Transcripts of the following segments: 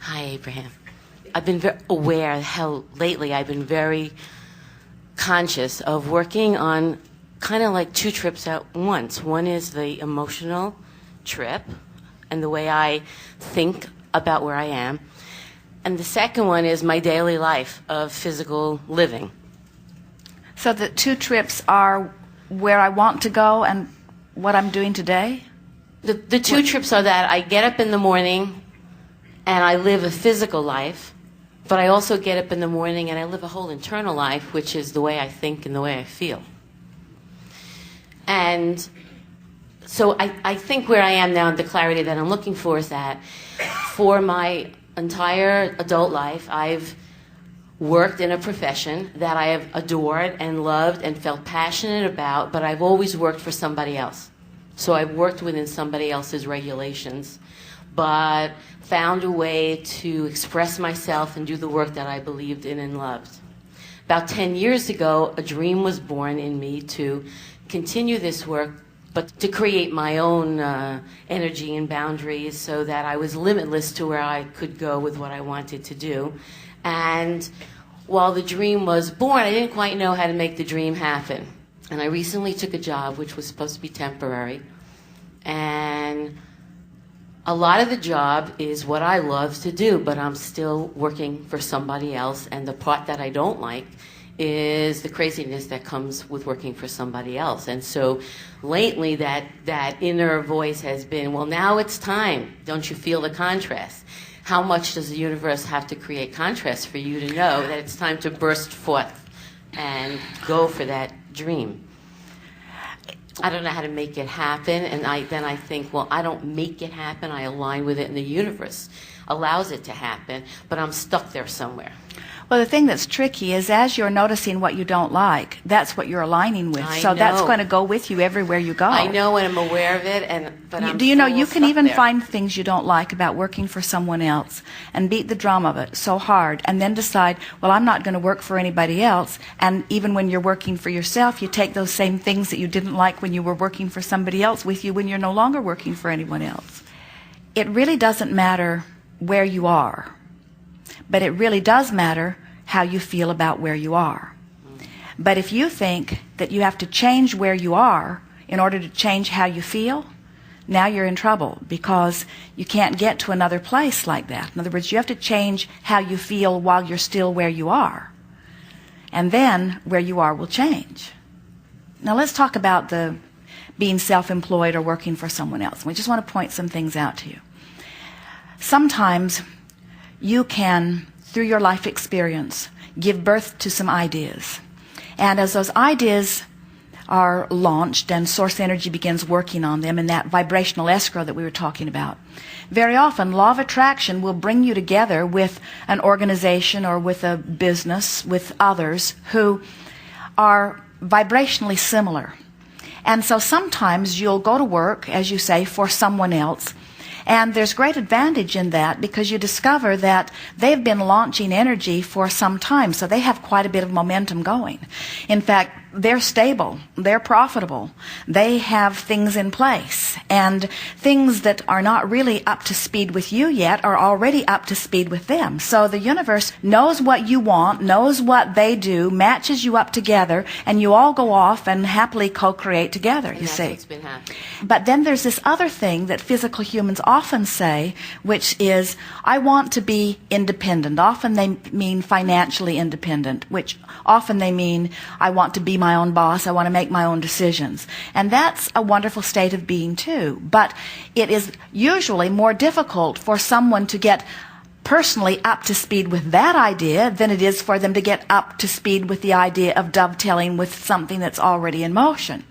Hi, Abraham. I've been very aware how lately I've been very conscious of working on kind of like two trips at once. One is the emotional trip and the way I think about where I am. And the second one is my daily life of physical living. So the two trips are where I want to go and what I'm doing today? The two trips are that I get up in the morning and I live a physical life, but I also get up in the morning and I live a whole internal life, which is the way I think and the way I feel. And so I think where I am now, the clarity that I'm looking for is that for my entire adult life, I've worked in a profession that I have adored and loved and felt passionate about, but I've always worked for somebody else. So I've worked within somebody else's regulations, but found a way to express myself and do the work that I believed in and loved. About 10 years ago, a dream was born in me to continue this work, but to create my own energy and boundaries so that I was limitless to where I could go with what I wanted to do. And while the dream was born, I didn't quite know how to make the dream happen. And I recently took a job which was supposed to be temporary. And a lot of the job is what I love to do, but I'm still working for somebody else. And the part that I don't like is the craziness that comes with working for somebody else. And so lately that inner voice has been, well, now it's time. Don't you feel the contrast? How much does the universe have to create contrast for you to know that it's time to burst forth and go for that dream? I don't know how to make it happen, and then I think, well, I don't make it happen. I align with it, and the universe allows it to happen, but I'm stuck there somewhere. Well, the thing that's tricky is as you're noticing what you don't like, that's what you're aligning with. So that's going to go with you everywhere you go. I know, and I'm aware of it, but I'm do you know you can even there. find things you don't like about working for someone else and beat the drum of it so hard and then decide, well, I'm not going to work for anybody else. And even when you're working for yourself, you take those same things that you didn't like when you were working for somebody else with you when you're no longer working for anyone else. It really doesn't matter where you are, but it really does matter how you feel about where you are. But if you think that you have to change where you are in order to change how you feel, now you're in trouble because you can't get to another place like that. In other words, you have to change how you feel while you're still where you are. And then where you are will change. Now let's talk about the being self-employed or working for someone else. We just want to point some things out to you. Sometimes you can, through your life experience, give birth to some ideas. And as those ideas are launched and source energy begins working on them in that vibrational escrow that we were talking about, very often law of attraction will bring you together with an organization or with a business, with others who are vibrationally similar. And so sometimes you'll go to work, as you say, for someone else. And there's great advantage in that because you discover that they've been launching energy for some time, so they have quite a bit of momentum going. In fact, they're stable, they're profitable, they have things in place, and things that are not really up to speed with you yet are already up to speed with them. So the universe knows what you want, knows what they do, matches you up together, and you all go off and happily co-create together, you see. What's been happening. But then there's this other thing that physical humans often say, which is, I want to be independent. Often they mean financially independent, which often they mean, I want to be my own boss, I want to make my own decisions. And that's a wonderful state of being too. But it is usually more difficult for someone to get personally up to speed with that idea than it is for them to get up to speed with the idea of dovetailing with something that's already in motion.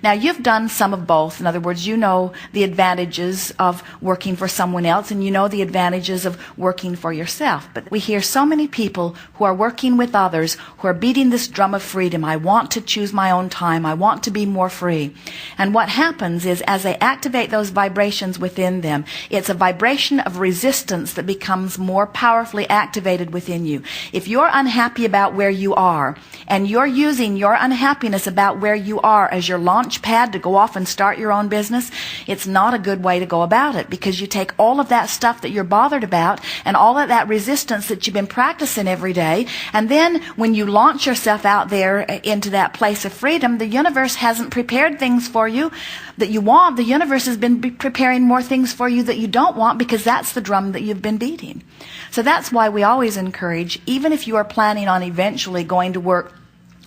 Now, you've done some of both. In other words, you know the advantages of working for someone else, and you know the advantages of working for yourself. But we hear so many people who are working with others who are beating this drum of freedom. I want to choose my own time. I want to be more free. And what happens is, as they activate those vibrations within them, it's a vibration of resistance that becomes more powerfully activated within you. If you're unhappy about where you are, and you're using your unhappiness about where you are as your launch pad to go off and start your own business, it's not a good way to go about it, because you take all of that stuff that you're bothered about and all of that resistance that you've been practicing every day, and then when you launch yourself out there into that place of freedom, the universe hasn't prepared things for you that you want. The universe has been preparing more things for you that you don't want, because that's the drum that you've been beating. So that's why we always encourage, even if you are planning on eventually going to work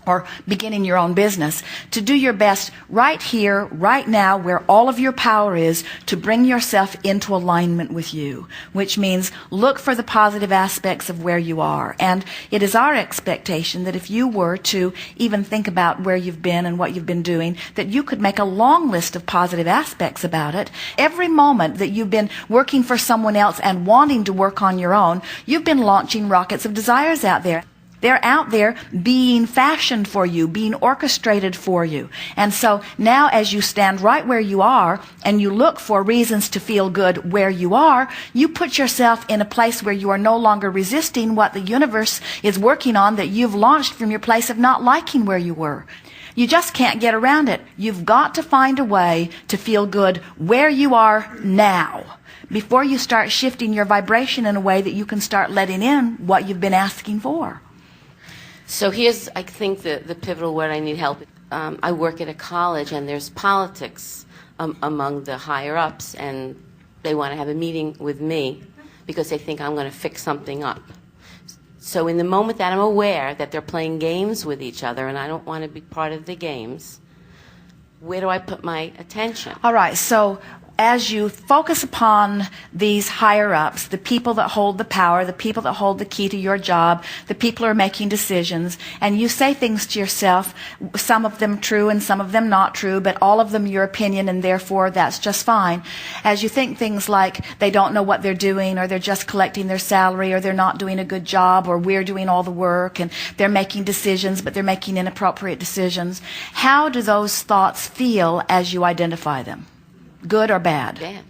or beginning your own business, to do your best right here, right now, where all of your power is, to bring yourself into alignment with you, which means look for the positive aspects of where you are. And it is our expectation that if you were to even think about where you've been and what you've been doing, that you could make a long list of positive aspects about it. Every moment that you've been working for someone else and wanting to work on your own, you've been launching rockets of desires out there. They're out there being fashioned for you, being orchestrated for you. And so now as you stand right where you are and you look for reasons to feel good where you are, you put yourself in a place where you are no longer resisting what the universe is working on, that you've launched from your place of not liking where you were. You just can't get around it. You've got to find a way to feel good where you are now, before you start shifting your vibration in a way that you can start letting in what you've been asking for. So here's, I think, the pivotal word I need help. I work at a college, and there's politics among the higher-ups, and they want to have a meeting with me because they think I'm going to fix something up. So in the moment that I'm aware that they're playing games with each other and I don't want to be part of the games, where do I put my attention? All right, so as you focus upon these higher-ups, the people that hold the power, the people that hold the key to your job, the people who are making decisions, and you say things to yourself, some of them true and some of them not true, but all of them your opinion, and therefore that's just fine. As you think things like they don't know what they're doing, or they're just collecting their salary, or they're not doing a good job, or we're doing all the work, and they're making decisions, but they're making inappropriate decisions, how do those thoughts feel as you identify them? Good or bad? Bad.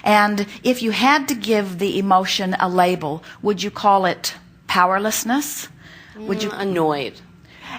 And if you had to give the emotion a label, would you call it powerlessness? Would you? Annoyed.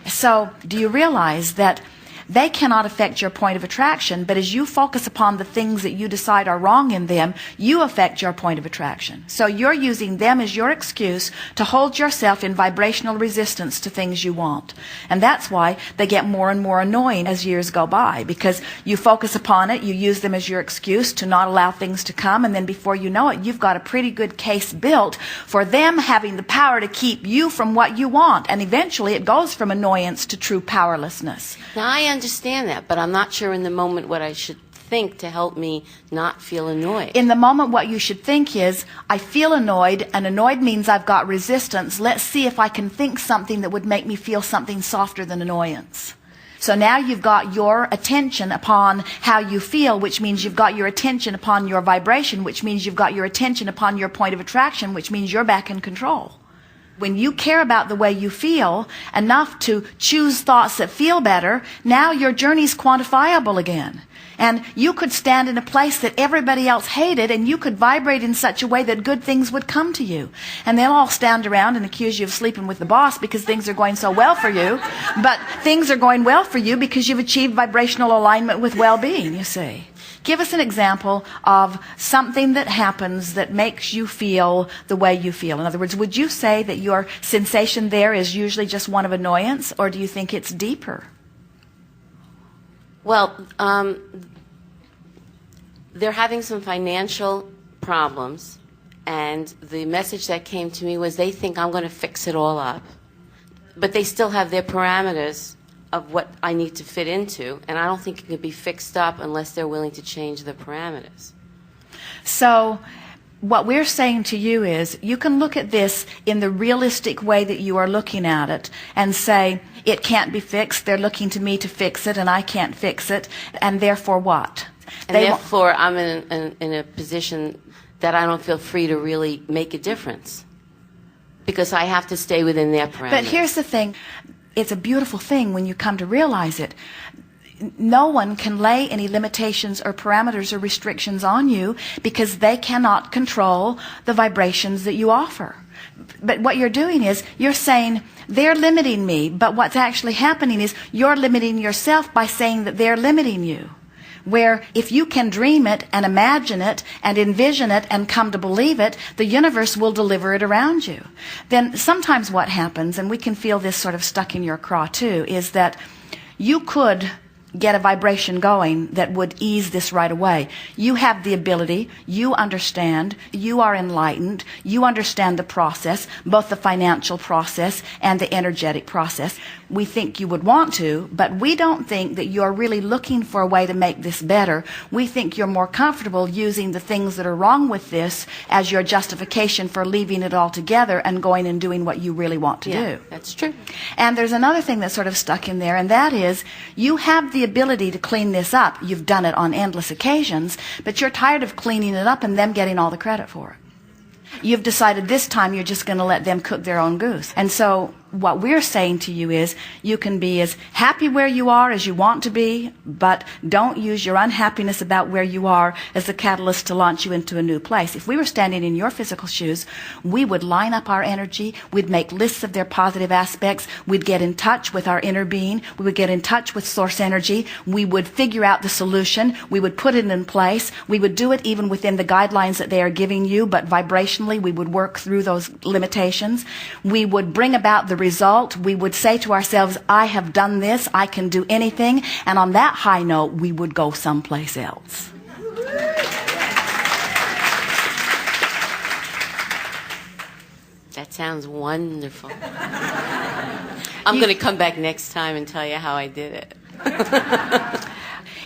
So do you realize that they cannot affect your point of attraction, but as you focus upon the things that you decide are wrong in them, you affect your point of attraction. So you're using them as your excuse to hold yourself in vibrational resistance to things you want. And that's why they get more and more annoying as years go by, because you focus upon it, you use them as your excuse to not allow things to come, and then before you know it, you've got a pretty good case built for them having the power to keep you from what you want. And eventually it goes from annoyance to true powerlessness. Now, I understand that, but I'm not sure in the moment what I should think to help me not feel annoyed. In the moment, what you should think is, I feel annoyed, and annoyed means I've got resistance. Let's see if I can think something that would make me feel something softer than annoyance. So now you've got your attention upon how you feel, which means you've got your attention upon your vibration, which means you've got your attention upon your point of attraction, which means you're back in control. When you care about the way you feel enough to choose thoughts that feel better, now your journey's quantifiable again. And you could stand in a place that everybody else hated, and you could vibrate in such a way that good things would come to you. And they'll all stand around and accuse you of sleeping with the boss because things are going so well for you. But things are going well for you because you've achieved vibrational alignment with well-being, you see. Give us an example of something that happens that makes you feel the way you feel. In other words, would you say that your sensation there is usually just one of annoyance, or do you think it's deeper? Well, they're having some financial problems, and the message that came to me was they think I'm going to fix it all up, but they still have their parameters of what I need to fit into, and I don't think it could be fixed up unless they're willing to change the parameters. So what we're saying to you is, you can look at this in the realistic way that you are looking at it and say, it can't be fixed, they're looking to me to fix it, and I can't fix it, and therefore what? And therefore I'm in a position that I don't feel free to really make a difference, because I have to stay within their parameters. But here's the thing. It's a beautiful thing when you come to realize it. No one can lay any limitations or parameters or restrictions on you, because they cannot control the vibrations that you offer. But what you're doing is you're saying they're limiting me, but what's actually happening is you're limiting yourself by saying that they're limiting you. Where if you can dream it and imagine it and envision it and come to believe it, the universe will deliver it around you. Then sometimes what happens, and we can feel this sort of stuck in your craw too, is that you could get a vibration going that would ease this right away. You have the ability, you understand, you are enlightened, you understand the process, both the financial process and the energetic process. We think you would want to, but we don't think that you're really looking for a way to make this better. We think you're more comfortable using the things that are wrong with this as your justification for leaving it all together and going and doing what you really want to do. That's true. And there's another thing that's sort of stuck in there, and that is you have the ability to clean this up. You've done it on endless occasions, but you're tired of cleaning it up and them getting all the credit for it. You've decided this time you're just going to let them cook their own goose. And so what we're saying to you is you can be as happy where you are as you want to be, but don't use your unhappiness about where you are as the catalyst to launch you into a new place. If we were standing in your physical shoes, we would line up our energy, we'd make lists of their positive aspects, we'd get in touch with our inner being, we would get in touch with source energy, we would figure out the solution, we would put it in place, we would do it even within the guidelines that they are giving you, but vibrationally we would work through those limitations. We would bring about the result. We would say to ourselves, I have done this, I can do anything, and on that high note we would go someplace else. That sounds wonderful. I'm going to come back next time and tell you how I did it.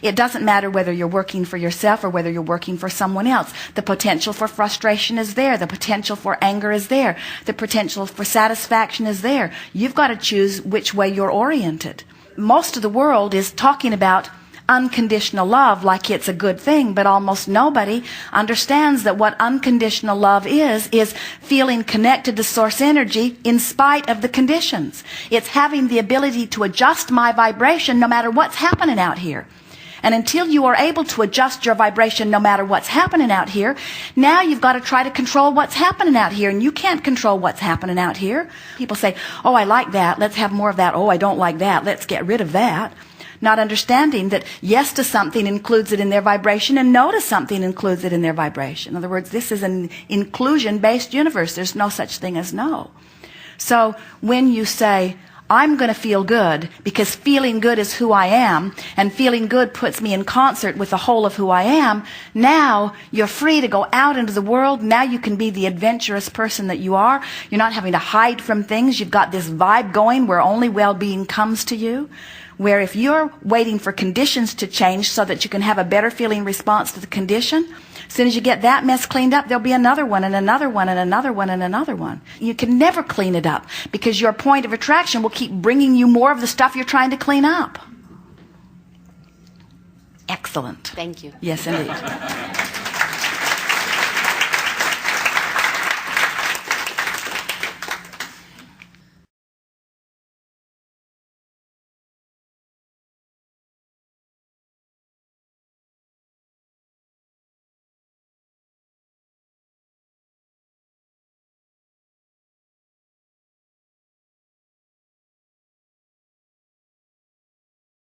It doesn't matter whether you're working for yourself or whether you're working for someone else. The potential for frustration is there. The potential for anger is there. The potential for satisfaction is there. You've got to choose which way you're oriented. Most of the world is talking about unconditional love like it's a good thing, but almost nobody understands that what unconditional love is feeling connected to source energy in spite of the conditions. It's having the ability to adjust my vibration no matter what's happening out here. And until you are able to adjust your vibration no matter what's happening out here, now you've got to try to control what's happening out here. And you can't control what's happening out here. People say, oh, I like that. Let's have more of that. Oh, I don't like that. Let's get rid of that. Not understanding that yes to something includes it in their vibration and no to something includes it in their vibration. In other words, this is an inclusion-based universe. There's no such thing as no. So when you say, I'm going to feel good because feeling good is who I am, and feeling good puts me in concert with the whole of who I am. Now you're free to go out into the world. Now you can be the adventurous person that you are. You're not having to hide from things. You've got this vibe going where only well-being comes to you. Where if you're waiting for conditions to change so that you can have a better feeling response to the condition, as soon as you get that mess cleaned up, there'll be another one and another one and another one and another one. You can never clean it up because your point of attraction will keep bringing you more of the stuff you're trying to clean up. Excellent. Thank you. Yes, indeed.